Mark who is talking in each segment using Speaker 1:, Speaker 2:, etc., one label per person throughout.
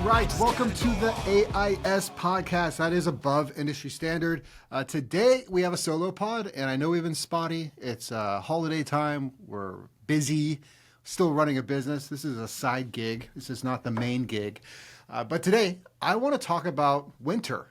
Speaker 1: right, welcome to the AIS podcast. That is above industry standard. Today we have a solo pod, and I know we've been spotty. It's holiday time. We're busy, still running a business. This is a side gig. This is not the main gig. But today I want to talk about winter,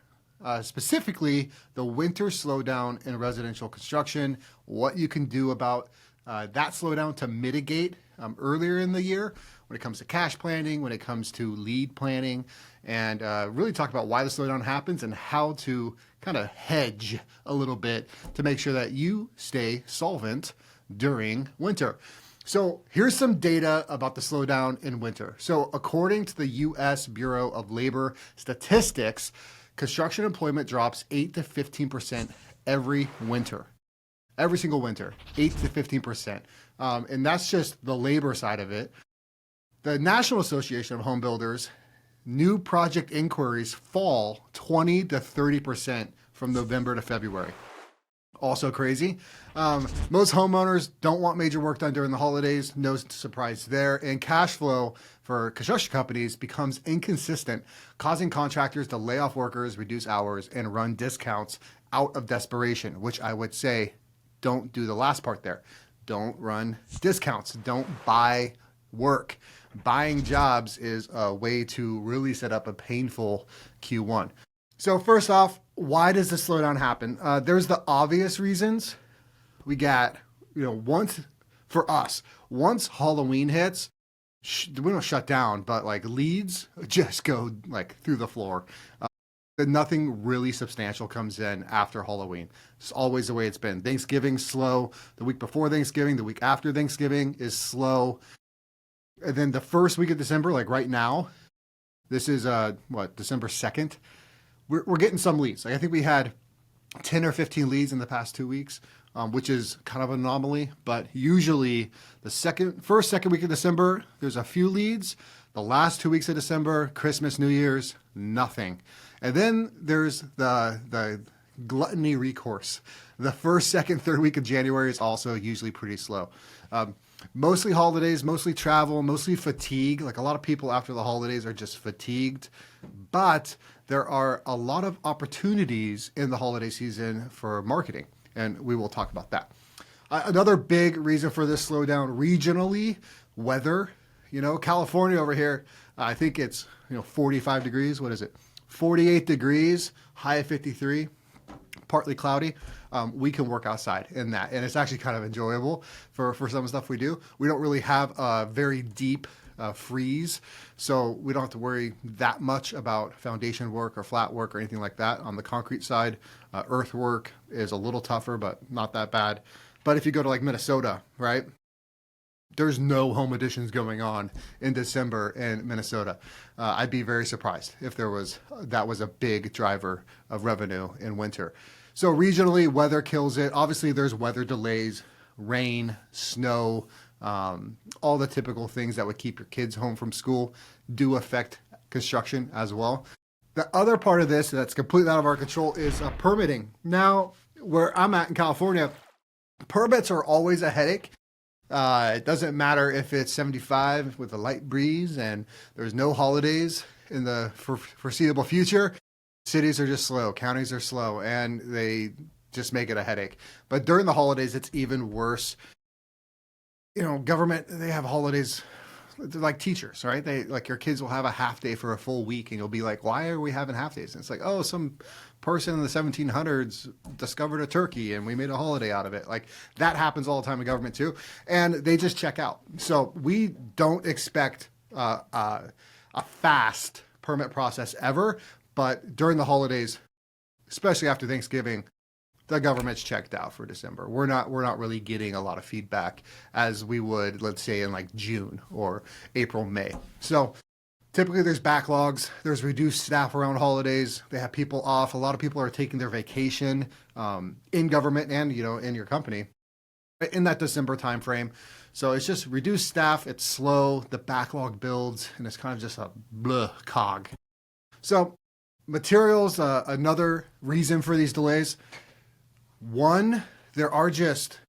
Speaker 1: specifically the winter slowdown in residential construction, what you can do about that slowdown to mitigate earlier in the year when it comes to cash planning, when it comes to lead planning, and really talk about why the slowdown happens and how to kind of hedge a little bit to make sure that you stay solvent during winter. So here's some data about the slowdown in winter. So according to the U.S. Bureau of Labor Statistics, construction employment drops 8 to 15% every winter. Every single winter, 8 to 15%. And that's just the labor side of it. The National Association of Home Builders, new project inquiries fall 20 to 30% from November to February. Also crazy. Most homeowners don't want major work done during the holidays. No surprise there. And cash flow for construction companies becomes inconsistent, causing contractors to lay off workers, reduce hours, and run discounts out of desperation, which I would say don't do the last part there. Don't run discounts. Don't buy work. Buying jobs is a way to really set up a painful Q1. So first off, why does the slowdown happen? There's the obvious reasons. We got, once Halloween hits, we don't shut down, but like leads just go like through the floor. Nothing really substantial comes in after Halloween. It's always the way it's been. Thanksgiving's slow. The week before Thanksgiving, the week after Thanksgiving is slow. And then the first week of December, like right now, this is December 2nd. We're getting some leads. Like I think we had 10 or 15 leads in the past 2 weeks, which is kind of an anomaly. But usually the second week of December, there's a few leads. The last 2 weeks of December, Christmas, New Year's, nothing. And then there's the gluttony recourse. The first, second, third week of January is also usually pretty slow. Mostly holidays, mostly travel, mostly fatigue. Like a lot of people after the holidays are just fatigued. But there are a lot of opportunities in the holiday season for marketing, and we will talk about that. Another big reason for this slowdown regionally, weather. California over here, I think it's 45 degrees. What is it? 48 degrees, high of 53, partly cloudy. We can work outside in that, and it's actually kind of enjoyable for some of the stuff we do. We don't really have a very deep freeze, so we don't have to worry that much about foundation work or flat work or anything like that. On the concrete side, earthwork is a little tougher, but not that bad. But if you go to like Minnesota, right? There's no home additions going on in December in Minnesota. I'd be very surprised if that was a big driver of revenue in winter. So regionally, weather kills it. Obviously, there's weather delays, rain, snow, all the typical things that would keep your kids home from school do affect construction as well. The other part of this that's completely out of our control is permitting. Now, where I'm at in California, permits are always a headache. It doesn't matter if it's 75 with a light breeze and there's no holidays in the foreseeable future. Cities are just slow, counties are slow, and they just make it a headache. But during the holidays, it's even worse. Government, they have holidays. They're like teachers, right? Your kids will have a half day for a full week, and you'll be like, why are we having half days? And it's like, oh, some person in the 1700s discovered a turkey and we made a holiday out of it. Like that happens all the time in government too. And they just check out. So we don't expect a fast permit process ever. But during the holidays, especially after Thanksgiving, the government's checked out for December. We're not really getting a lot of feedback as we would, let's say, in like June or April, May. So typically there's backlogs, there's reduced staff around holidays, they have people off. A lot of people are taking their vacation in government and in your company in that December timeframe. So it's just reduced staff, it's slow, the backlog builds, and it's kind of just a cog. So materials, another reason for these delays. One, there are just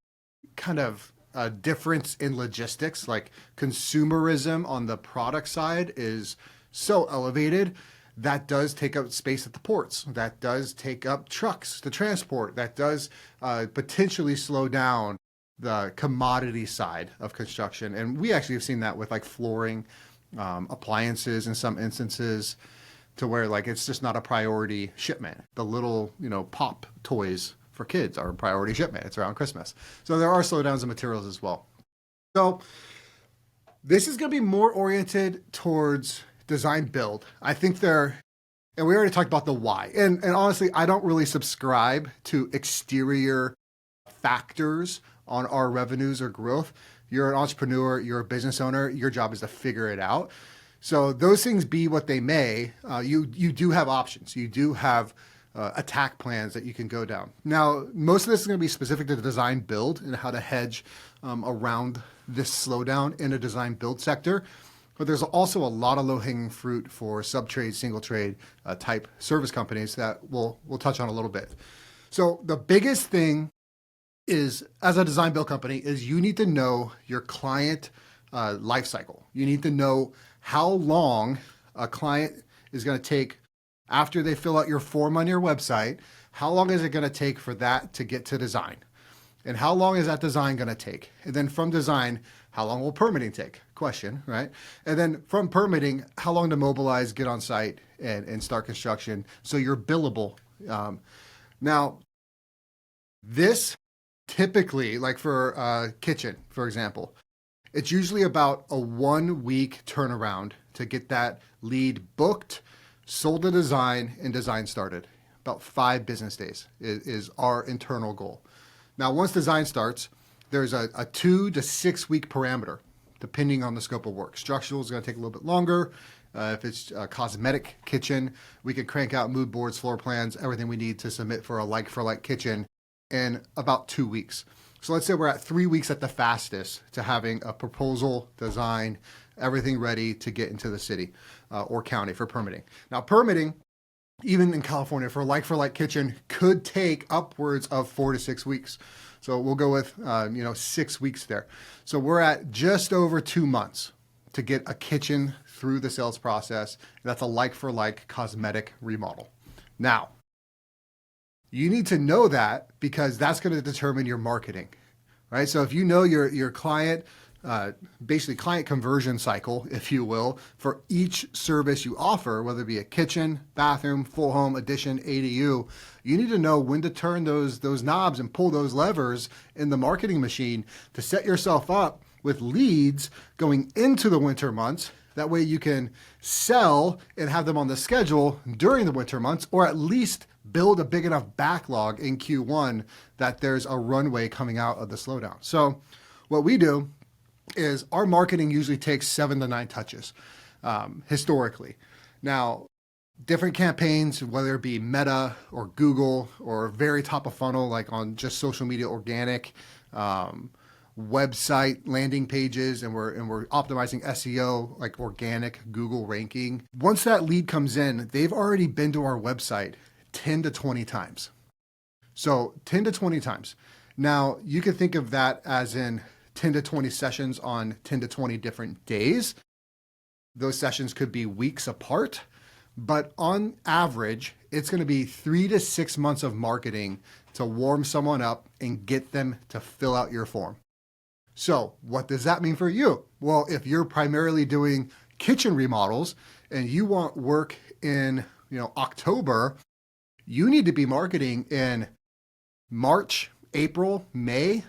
Speaker 1: kind of a difference in logistics. Like consumerism on the product side is so elevated, that does take up space at the ports. That does take up trucks to transport. That does potentially slow down the commodity side of construction. And we actually have seen that with like flooring, appliances in some instances, to where like it's just not a priority shipment. The little, pop toys for kids are a priority shipment. It's around Christmas. So there are slowdowns in materials as well. So this is going to be more oriented towards design build. I think and we already talked about the why. And honestly, I don't really subscribe to exterior factors on our revenues or growth. You're an entrepreneur, you're a business owner, your job is to figure it out. So those things be what they may, you do have options. You do have attack plans that you can go down. Now, most of this is going to be specific to the design build and how to hedge around this slowdown in a design build sector. But there's also a lot of low-hanging fruit for sub-trade, single-trade type service companies that we'll touch on a little bit. So the biggest thing is, as a design build company, is you need to know your client life cycle. You need to know how long a client is going to take after they fill out your form on your website. How long is it going to take for that to get to design? And how long is that design going to take? And then from design, how long will permitting take? Question, right? And then from permitting, how long to mobilize, get on site, and start construction so you're billable. Now, this typically, like for a kitchen, for example, it's usually about a 1 week turnaround to get that lead booked, sold to design, and design started. About 5 business days is our internal goal. Now, once design starts, there's a 2 to 6 week parameter, depending on the scope of work. Structural is going to take a little bit longer. If it's a cosmetic kitchen, we could crank out mood boards, floor plans, everything we need to submit for a like-for-like kitchen in about 2 weeks. So let's say we're at 3 weeks at the fastest to having a proposal, design, everything ready to get into the city or county for permitting. Now, permitting, even in California, for a like-for-like kitchen could take upwards of 4 to 6 weeks. So we'll go with 6 weeks there. So we're at just over 2 months to get a kitchen through the sales process. That's a like-for-like cosmetic remodel. Now, you need to know that because that's going to determine your marketing, right? So if you know your client, basically client conversion cycle, if you will, for each service you offer, whether it be a kitchen, bathroom, full home, addition, ADU, you need to know when to turn those knobs and pull those levers in the marketing machine to set yourself up with leads going into the winter months. That way you can sell and have them on the schedule during the winter months, or at least build a big enough backlog in Q1 that there's a runway coming out of the slowdown. So what we do is our marketing usually takes 7 to 9 touches historically. Now, different campaigns, whether it be Meta or Google or very top of funnel, like on just social media organic, website landing pages, and we're optimizing SEO, like organic Google ranking. Once that lead comes in, they've already been to our website 10 to 20 times. So 10 to 20 times. Now, you can think of that as in 10 to 20 sessions on 10 to 20 different days. Those sessions could be weeks apart, but on average, it's going to be 3 to 6 months of marketing to warm someone up and get them to fill out your form. So what does that mean for you? Well, if you're primarily doing kitchen remodels and you want work in, October, you need to be marketing in March, April, May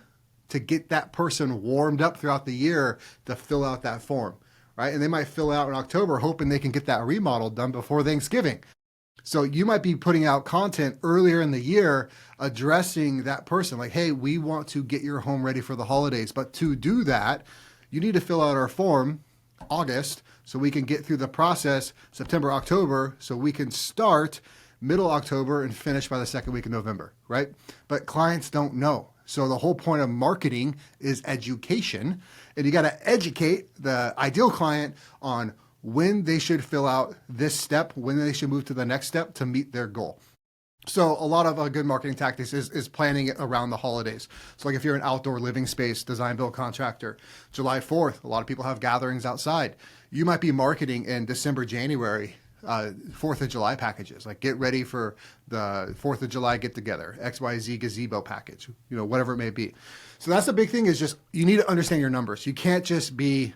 Speaker 1: to get that person warmed up throughout the year to fill out that form, right? And they might fill out in October hoping they can get that remodel done before Thanksgiving. So you might be putting out content earlier in the year addressing that person, like, hey, we want to get your home ready for the holidays. But to do that, you need to fill out our form August so we can get through the process September, October, so we can start middle October and finish by the second week of November, right? But clients don't know. So the whole point of marketing is education, and you got to educate the ideal client on when they should fill out this step, when they should move to the next step to meet their goal. So a lot of good marketing tactics is planning it around the holidays. So like if you're an outdoor living space design build contractor, July 4th, a lot of people have gatherings outside. You might be marketing in December, January, 4th of July packages. Like get ready for the 4th of July get together, XYZ gazebo package, whatever it may be. So that's the big thing is just you need to understand your numbers. You can't just be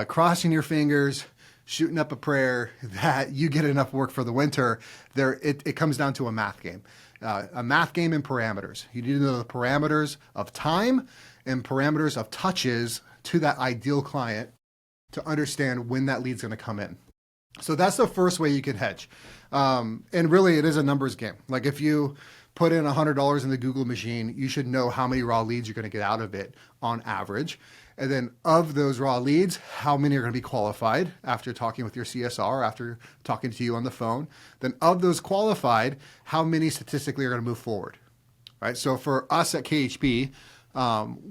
Speaker 1: crossing your fingers, shooting up a prayer that you get enough work for the winter. It comes down to a math game. A math game and parameters. You need to know the parameters of time and parameters of touches to that ideal client to understand when that lead's going to come in. So that's the first way you can hedge. And really, it is a numbers game. Like if you put in $100 in the Google machine, you should know how many raw leads you're going to get out of it on average. And then of those raw leads, how many are going to be qualified after talking with your CSR, after talking to you on the phone. Then of those qualified, how many statistically are going to move forward, right? So for us at KHB,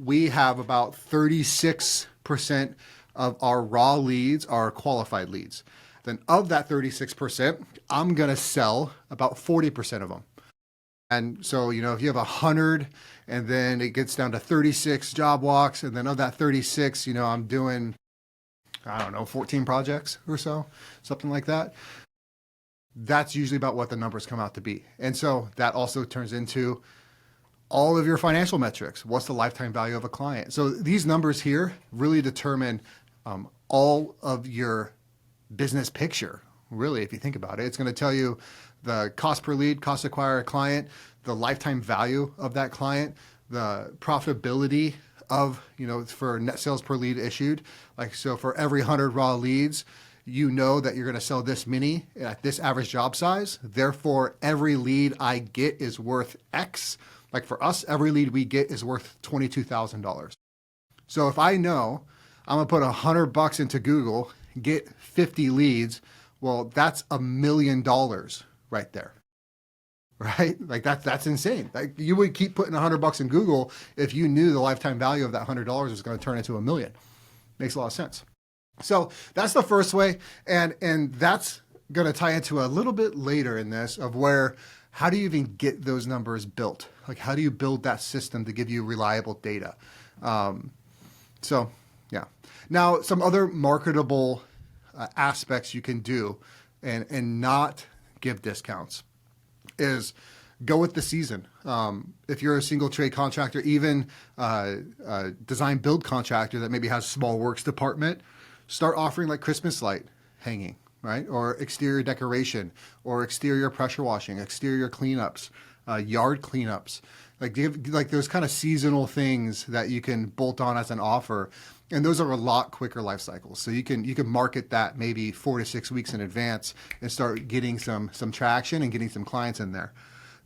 Speaker 1: we have about 36% of our raw leads are qualified leads. Then of that 36%, I'm going to sell about 40% of them. And so, if you have 100 and then it gets down to 36 job walks, and then of that 36, I'm doing, 14 projects or so, something like that. That's usually about what the numbers come out to be. And so that also turns into all of your financial metrics. What's the lifetime value of a client? So these numbers here really determine all of your business picture. Really, if you think about it, it's going to tell you the cost per lead, cost to acquire a client, the lifetime value of that client, the profitability of, for net sales per lead issued. Like, so for every 100 raw leads, that you're going to sell this many at this average job size. Therefore, every lead I get is worth X. Like for us, every lead we get is worth $22,000. So if I know I'm going to put $100 into Google, get 50 leads, well, that's $1 million right there, right? Like that's insane. Like you would keep putting $100 in Google if you knew the lifetime value of that $100 was going to turn into $1 million. Makes a lot of sense. So that's the first way, and that's going to tie into a little bit later in this of how do you even get those numbers built? Like how do you build that system to give you reliable data? So yeah. Now some other marketable aspects you can do and not give discounts is go with the season. If you're a single trade contractor, even a design build contractor that maybe has small works department, start offering like Christmas light hanging, right? Or exterior decoration, or exterior pressure washing, exterior cleanups, yard cleanups. Like give like those kind of seasonal things that you can bolt on as an offer. And those are a lot quicker life cycles. So you can market that maybe 4 to 6 weeks in advance and start getting some traction and getting some clients in there.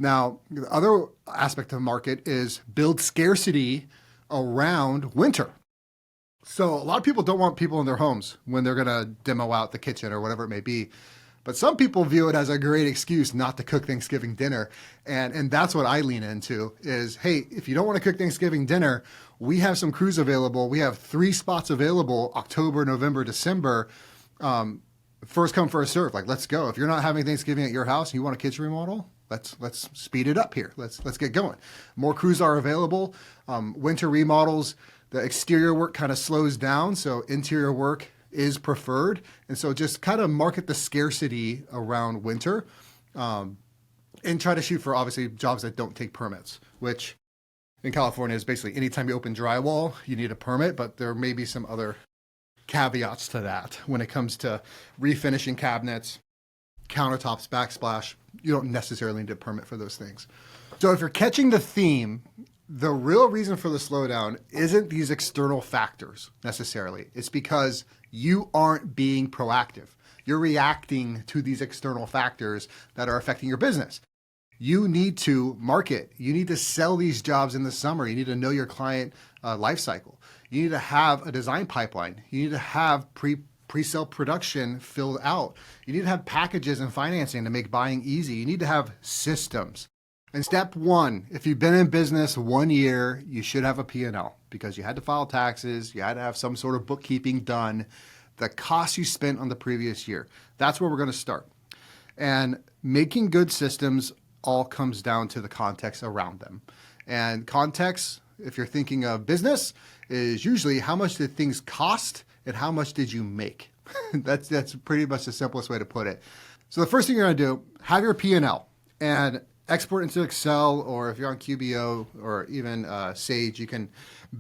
Speaker 1: Now, the other aspect of market is build scarcity around winter. So a lot of people don't want people in their homes when they're going to demo out the kitchen or whatever it may be. But some people view it as a great excuse not to cook Thanksgiving dinner. And that's what I lean into is, hey, if you don't want to cook Thanksgiving dinner, we have some crews available. We have 3 spots available, October, November, December. First come, first serve. Like, let's go. If you're not having Thanksgiving at your house and you want a kitchen remodel, let's speed it up here. Let's get going. More crews are available. Winter remodels, the exterior work kind of slows down. So interior work is preferred. And so just kind of market the scarcity around winter and try to shoot for obviously jobs that don't take permits, which in California is basically anytime you open drywall, you need a permit, but there may be some other caveats to that when it comes to refinishing cabinets, countertops, backsplash. You don't necessarily need a permit for those things. So if you're catching the theme, the real reason for the slowdown isn't these external factors necessarily. It's because you aren't being proactive. You're reacting to these external factors that are affecting your business. You need to market. You need to sell these jobs in the summer. You need to know your client life cycle. You need to have a design pipeline. You need to have pre-sale production filled out. You need to have packages and financing to make buying easy. You need to have systems. And step 1, if you've been in business 1 year, you should have a P&L because you had to file taxes. You had to have some sort of bookkeeping done. The cost you spent on the previous year. That's where we're going to start. And making good systems all comes down to the context around them. And context, if you're thinking of business, is usually how much did things cost and how much did you make? That's pretty much the simplest way to put it. So the first thing you're going to do, have your P&L and export into Excel, or if you're on QBO or even Sage, you can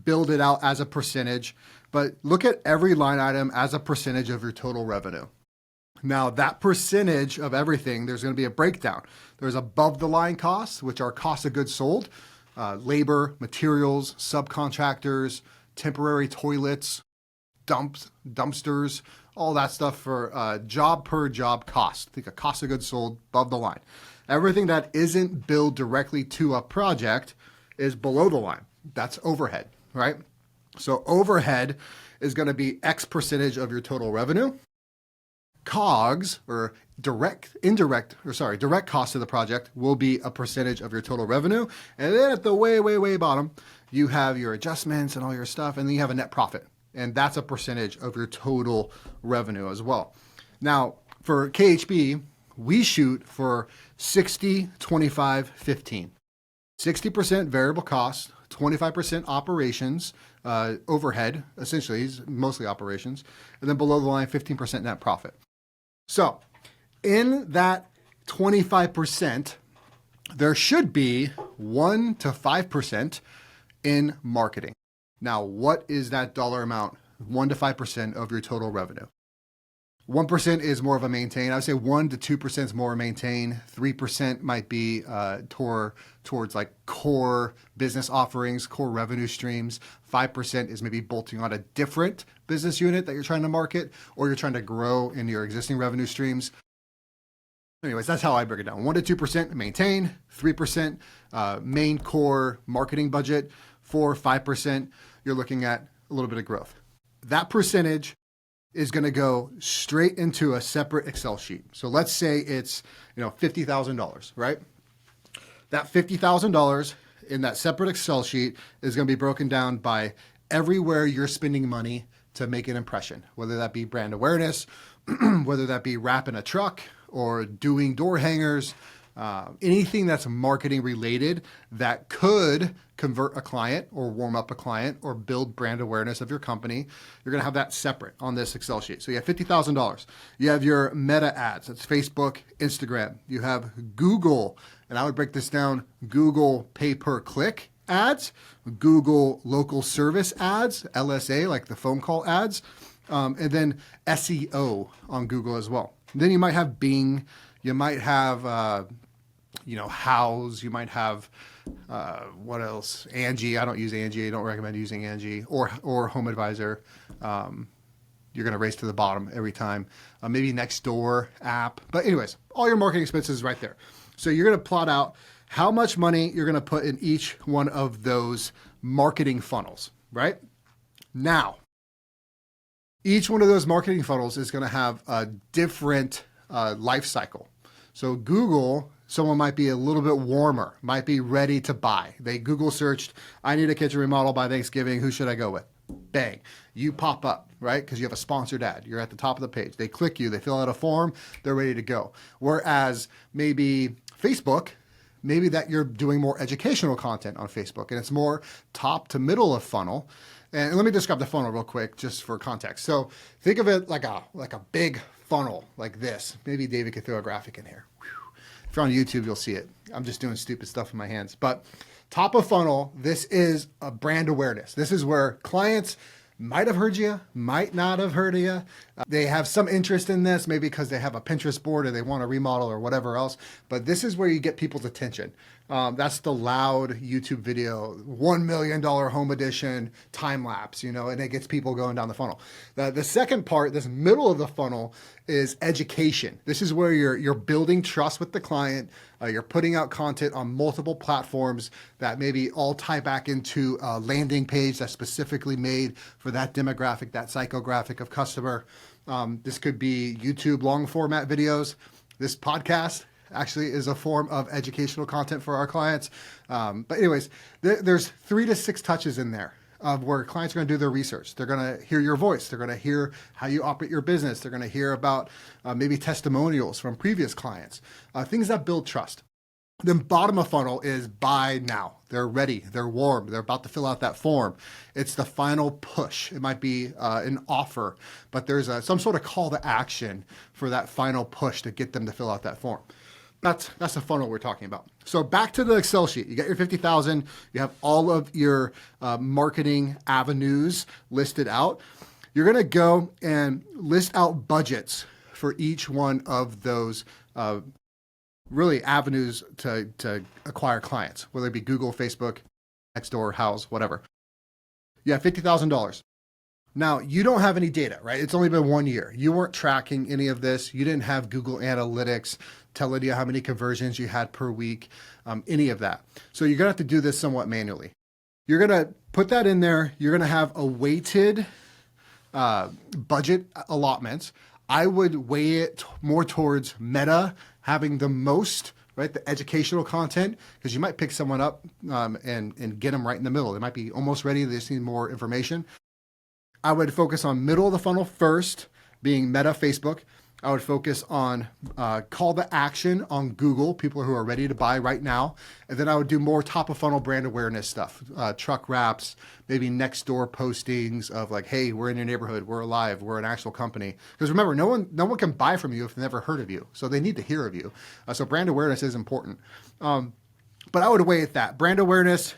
Speaker 1: build it out as a percentage, but look at every line item as a percentage of your total revenue. Now that percentage of everything, there's going to be a breakdown. There's above the line costs, which are cost of goods sold, labor, materials, subcontractors, temporary toilets, dumpsters, all that stuff for job per job cost. Think of cost of goods sold above the line. Everything that isn't billed directly to a project is below the line. That's overhead, right? So overhead is going to be X percentage of your total revenue. COGS, or direct cost of the project, will be a percentage of your total revenue. And then at the way bottom, you have your adjustments and all your stuff, and then you have a net profit. And that's a percentage of your total revenue as well. Now, for KHB, we shoot for 60, 25, 15. 60% variable cost, 25% operations, overhead, essentially, is mostly operations, and then below the line, 15% net profit. So in that 25%, there should be 1 to 5% in marketing. Now, what is that dollar amount? 1 to 5% of your total revenue. 1% is more of a maintain. I would say 1 to 2% is more maintain. 3% might be towards like core business offerings, core revenue streams. 5% is maybe bolting on a different business unit that you're trying to market, or you're trying to grow in your existing revenue streams. Anyways, that's how I break it down. 1 to 2% maintain, 3% main core marketing budget, 5% you're looking at a little bit of growth. That percentage is going to go straight into a separate Excel sheet. So let's say it's $50,000, right? That $50,000 in that separate Excel sheet is going to be broken down by everywhere you're spending money to make an impression, whether that be brand awareness, whether that be wrapping a truck or doing door hangers, anything that's marketing related that could convert a client or warm up a client or build brand awareness of your company. You're going to have that separate on this Excel sheet. So you have $50,000. You have your meta ads. That's Facebook, Instagram. You have Google, and I would break this down: Google pay per click ads, Google local service ads, LSA, like the phone call ads, and then SEO on Google as well. Then you might have Bing. You might have Houzz, you might have, what else? Angie. I don't use Angie. I don't recommend using Angie or Home Advisor. You're going to race to the bottom every time. Maybe Nextdoor app. But anyways, all your marketing expenses right there. So you're going to plot out how much money you're going to put in each one of those marketing funnels, right? Now, each one of those marketing funnels is going to have a different life cycle. So Google, someone might be a little bit warmer, might be ready to buy. They Google searched, I need a kitchen remodel by Thanksgiving. Who should I go with? Bang. You pop up, right? Because you have a sponsored ad. You're at the top of the page. They click you. They fill out a form. They're ready to go. Whereas maybe Facebook, maybe that you're doing more educational content on Facebook, and it's more top to middle of funnel. And let me describe the funnel real quick, just for context. So think of it like a big funnel like this. Maybe David could throw a graphic in here. If you're on YouTube, you'll see it. I'm just doing stupid stuff with my hands. But top of funnel, this is a brand awareness. This is where clients might have heard you, might not have heard of you. They have some interest in this, maybe because they have a Pinterest board or they want to remodel or whatever else. But this is where you get people's attention. That's the loud YouTube video, $1 million home edition time lapse, and it gets people going down the funnel. The second part, this middle of the funnel, is education. This is where you're building trust with the client. You're putting out content on multiple platforms that maybe all tie back into a landing page that's specifically made for that demographic, that psychographic of customer. This could be YouTube long format videos. This podcast actually is a form of educational content for our clients. But anyways, there's 3 to 6 touches in there of where clients are going to do their research. They're going to hear your voice. They're going to hear how you operate your business. They're going to hear about maybe testimonials from previous clients, things that build trust. Then bottom of funnel is buy now. They're ready. They're warm. They're about to fill out that form. It's the final push. It might be an offer, but there's some sort of call to action for that final push to get them to fill out that form. That's the funnel we're talking about. So back to the Excel sheet. You got your 50,000. You have all of your marketing avenues listed out. You're going to go and list out budgets for each one of those really avenues to acquire clients, whether it be Google, Facebook, Nextdoor, House, whatever. You have $50,000. Now, you don't have any data, right? It's only been 1 year. You weren't tracking any of this. You didn't have Google Analytics telling you how many conversions you had per week, any of that. So you're going to have to do this somewhat manually. You're going to put that in there. You're going to have a weighted budget allotments. I would weigh it more towards Meta having the most, right? The educational content, because you might pick someone up and get them right in the middle. They might be almost ready. They just need more information. I would focus on middle of the funnel first, being Meta, Facebook. I would focus on call to action on Google, people who are ready to buy right now. And then I would do more top of funnel brand awareness stuff, truck wraps, maybe Nextdoor postings of like, hey, we're in your neighborhood, we're alive, we're an actual company. Because remember, no one can buy from you if they've never heard of you. So they need to hear of you. So brand awareness is important. But I would weigh at that. Brand awareness,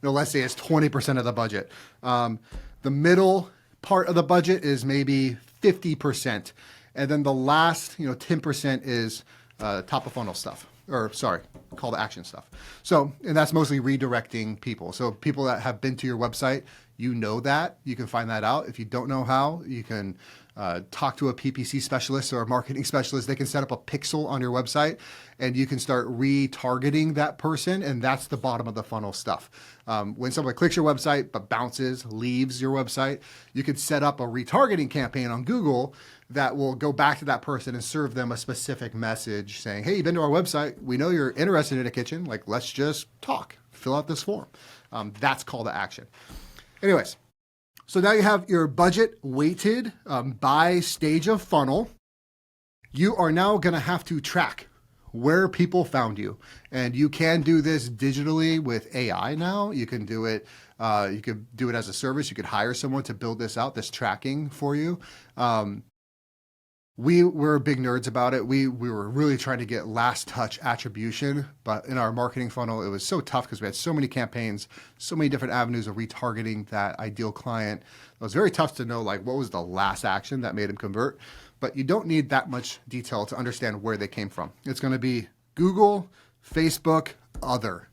Speaker 1: let's say it's 20% of the budget. The middle part of the budget is maybe 50%. And then the last, 10% is top of funnel stuff, call to action stuff. So, and that's mostly redirecting people. So people that have been to your website, that, you can find that out. If you don't know how, you can talk to a PPC specialist or a marketing specialist. They can set up a pixel on your website and you can start retargeting that person. And that's the bottom of the funnel stuff. When someone clicks your website but leaves your website, you could set up a retargeting campaign on Google that will go back to that person and serve them a specific message saying, hey, you've been to our website. We know you're interested in a kitchen. Like, let's just talk, fill out this form. That's call to action. Anyways, so now you have your budget weighted by stage of funnel. You are now going to have to track where people found you. And you can do this digitally with AI now. You can do it. You could do it as a service. You could hire someone to build this out, this tracking for you. We were big nerds about it. We were really trying to get last touch attribution, but in our marketing funnel, it was so tough because we had so many campaigns, so many different avenues of retargeting that ideal client. It was very tough to know what was the last action that made them convert, but you don't need that much detail to understand where they came from. It's going to be Google, Facebook, other,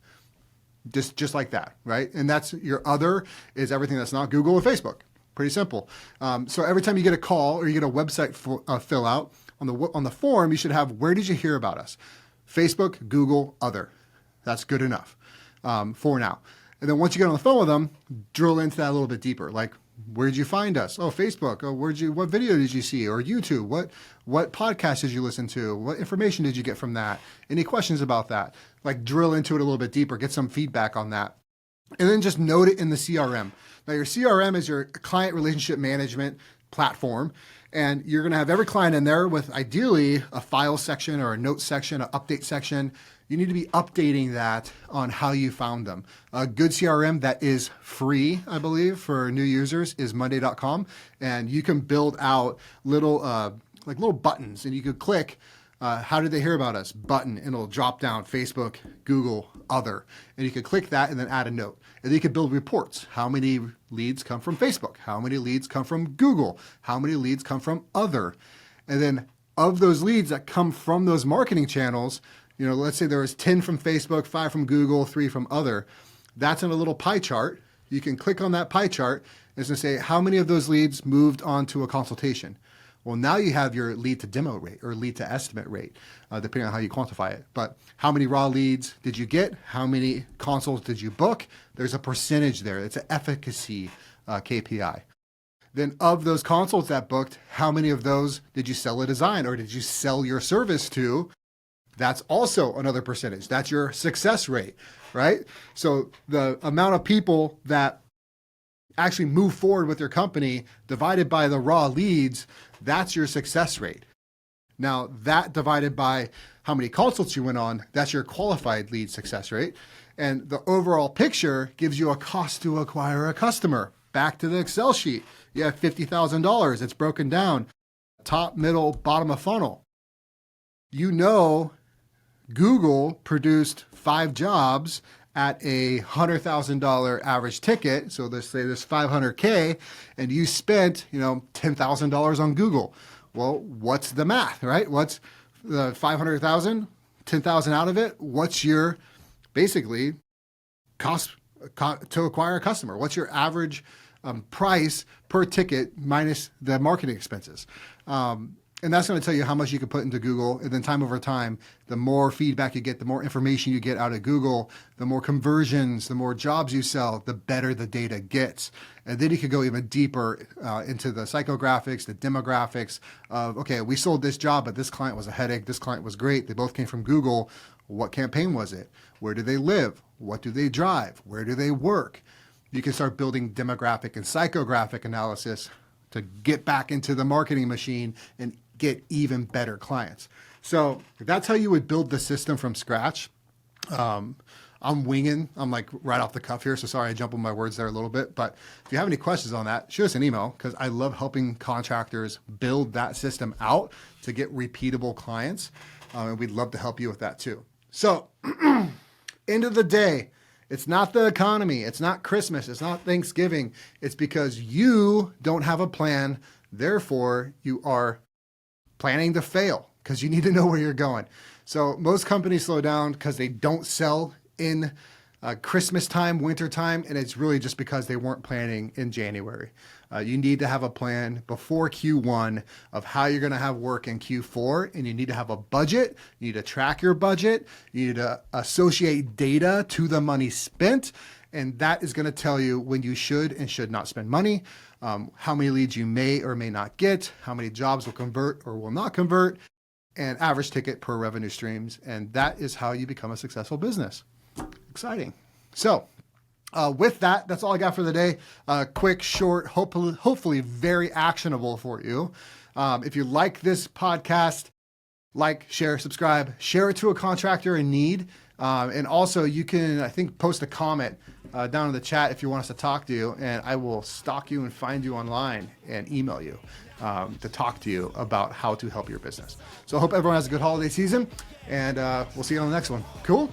Speaker 1: just like that, right? And that's your other is everything that's not Google or Facebook. Pretty simple. So every time you get a call or you get a website fill out on the form, you should have, where did you hear about us? Facebook, Google, other. That's good enough for now. And then once you get on the phone with them, drill into that a little bit deeper. Like, where did you find us? Oh, Facebook. Oh, what video did you see? Or YouTube? What podcast did you listen to? What information did you get from that? Any questions about that? Like, drill into it a little bit deeper. Get some feedback on that. And then just note it in the CRM. Now, your CRM is your client relationship management platform, and you're going to have every client in there with ideally a file section or a note section, an update section. You need to be updating that on how you found them. A good CRM that is free, I believe, for new users is Monday.com, and you can build out little buttons, and you could click. How did they hear about us? Button, and it'll drop down Facebook, Google, other. And you can click that and then add a note. And then you can build reports. How many leads come from Facebook? How many leads come from Google? How many leads come from other? And then of those leads that come from those marketing channels, let's say there was 10 from Facebook, 5 from Google, 3 from other. That's in a little pie chart. You can click on that pie chart and it's going to say how many of those leads moved on to a consultation. Well, now you have your lead to demo rate or lead to estimate rate, depending on how you quantify it. But how many raw leads did you get? How many consults did you book? There's a percentage there. It's an efficacy KPI. Then of those consults that booked, how many of those did you sell a design or did you sell your service to? That's also another percentage. That's your success rate, right? So the amount of people that actually move forward with your company divided by the raw leads, that's your success rate. Now that divided by how many consults you went on, that's your qualified lead success rate. And the overall picture gives you a cost to acquire a customer. Back to the Excel sheet. You have $50,000. It's broken down. Top, middle, bottom of funnel. You know Google produced 5 jobs at a $100,000 average ticket. So let's say there's 500K and you spent, $10,000 on Google. Well, what's the math, right? What's the 500,000, 10,000 out of it? What's your basically cost to acquire a customer? What's your average price per ticket minus the marketing expenses? And that's going to tell you how much you can put into Google. And then time over time, the more feedback you get, the more information you get out of Google, the more conversions, the more jobs you sell, the better the data gets. And then you could go even deeper into the psychographics, the demographics of, okay, we sold this job, but this client was a headache. This client was great. They both came from Google. What campaign was it? Where do they live? What do they drive? Where do they work? You can start building demographic and psychographic analysis to get back into the marketing machine and get even better clients. So that's how you would build the system from scratch. I'm winging. I'm like right off the cuff here. So sorry, I jump on my words there a little bit. But if you have any questions on that, shoot us an email because I love helping contractors build that system out to get repeatable clients. And we'd love to help you with that too. So end of the day, it's not the economy. It's not Christmas. It's not Thanksgiving. It's because you don't have a plan. Therefore, you are planning to fail because you need to know where you're going. So most companies slow down because they don't sell in Christmas time, winter time, and it's really just because they weren't planning in January. You need to have a plan before Q1 of how you're going to have work in Q4, and you need to have a budget. You need to track your budget. You need to associate data to the money spent, and that is going to tell you when you should and should not spend money, how many leads you may or may not get, how many jobs will convert or will not convert, and average ticket per revenue streams, and that is how you become a successful business. Exciting. So with that, that's all I got for the day. Quick, short, hopefully very actionable for you. If you like this podcast, like, share, subscribe, share it to a contractor in need. And also you can, I think, post a comment down in the chat if you want us to talk to you, and I will stalk you and find you online and email you to talk to you about how to help your business. So I hope everyone has a good holiday season, and we'll see you on the next one. Cool?